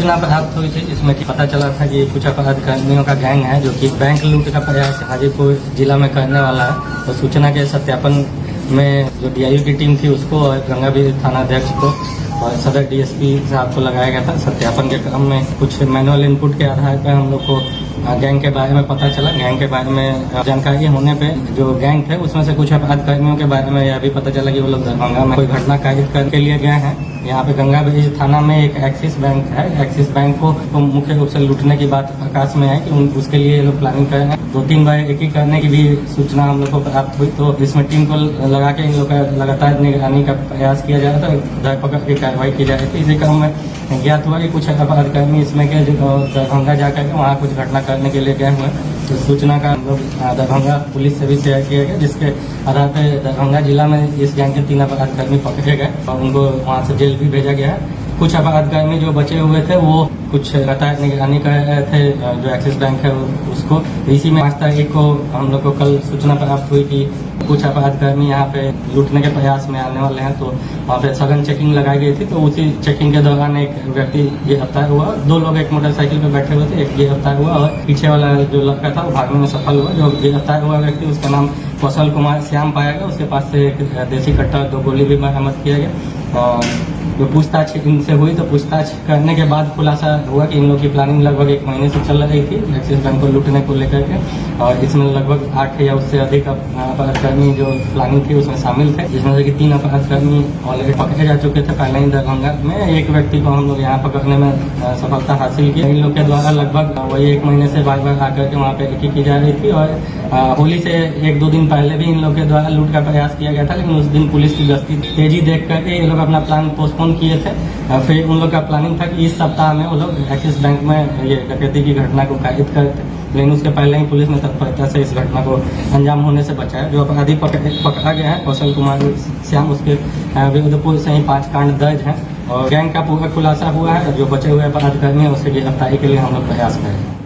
सूचना प्राप्त हुई थी जिसमें कि पता चला था कि कुछ अपराधियों का गैंग है जो कि बैंक लूट का प्रयास हाजीपुर जिला में करने वाला है। तो सूचना के सत्यापन में जो डीआईयू की टीम थी उसको और गंगावीर थानाध्यक्ष को और सदर डीएसपी साहब को लगाया गया था। सत्यापन के क्रम में कुछ मैनुअल इनपुट के आधार पर हम लोग को गैंग के बारे में पता चला। गैंग के बारे में जानकारी होने पे जो गैंग थे उसमें से कुछ अपराधकर्मियों के बारे में यह भी पता चला कि वो लोग दरभंगा में कोई घटना कारित करने के लिए गए हैं। यहाँ पे गंगावीर थाना में एक एक्सिस बैंक है। एक्सिस बैंक को मुख्य रूप से लूटने की बात प्रकाश में है कि उसके लिए ये लोग प्लानिंग कर रहे हैं। 2-3 बार एक ही करने की भी सूचना हम लोग को प्राप्त हुई, तो इसमें टीम को लगा के इन लोग का लगातार निगरानी का प्रयास किया जा रहा था, धरपकड़ की कार्रवाई की जा रही थी। इसी क्रम में ज्ञात हुआ कि कुछ अपराधकर्मी इसमें के दरभंगा जाकर के वहाँ कुछ घटना करने के लिए गए हुए हैं। तो सूचना का हम लोग दरभंगा पुलिस से भी शेयर किया गया, जिसके आधार पर दरभंगा जिला में इस गैंग के 3 अपराधकर्मी पकड़े गए और उनको वहाँ से जेल भी भेजा गया है। कुछ अपराधकर्मी जो बचे हुए थे वो कुछ लगातार निगरानी कर रहे थे जो एक्सिस बैंक है उसको। इसी में 5 तारीख को हम लोग को कल सूचना प्राप्त हुई कि कुछ अपराधकर्मी यहाँ पे लूटने के प्रयास में आने वाले हैं, तो वहाँ पे सघन चेकिंग लगाई गई थी। तो उसी चेकिंग के दौरान एक व्यक्ति गिरफ्तार हुआ। 2 लोग एक मोटरसाइकिल पे बैठे हुए थे, एक गिरफ्तार हुआ और पीछे वाला जो लड़का था वो भागने में सफल हुआ। जो गिरफ्तार हुआ व्यक्ति उसका नाम कौशल कुमार श्याम पाया गया। उसके पास से एक देसी कट्टा 2 गोली भी बरामद किया गया। और जो पूछताछ इनसे हुई तो पूछताछ करने के बाद खुलासा हुआ कि इन लोग की प्लानिंग लगभग 1 महीने से चल रही थी एक्सिस बैंक को लूटने को लेकर के, और इसमें लगभग 8 या उससे अधिक अपराधकर्मी जो प्लानिंग थी उसमें शामिल थे, जिसमें से कि 3 अपराधकर्मी ऑलरेडी पकड़े जा चुके थे पहले ही दरभंगा में। एक व्यक्ति को हम लोग यहाँ पकड़ने में सफलता हासिल की। इन लोग के द्वारा लगभग वही 1 महीने से बार आकर के वहाँ पे रेकी की जा रही थी और होली से 1-2 दिन पहले भी इन लोग के द्वारा लूट का प्रयास किया गया था, लेकिन उस दिन पुलिस की गश्ती तेजी देख करके ये लोग अपना प्लान पोस्टपोन किए थे। फिर उन लोग का प्लानिंग था कि इस सप्ताह में वो लोग एक्सिस बैंक में ये डकैती की घटना को कारित करते, लेकिन उसके पहले ही पुलिस ने तत्परता से इस घटना को अंजाम होने से बचाया। जो अपराधी पकड़ा गया है कौशल कुमार श्याम, उसके विरुद्ध पूर्व से ही 5 कांड दर्ज हैं और गैंग का पूरा खुलासा हुआ है। जो बचे हुए अपराधकर्मी है उसके गिरफ्तारी के लिए हम लोग प्रयास करें।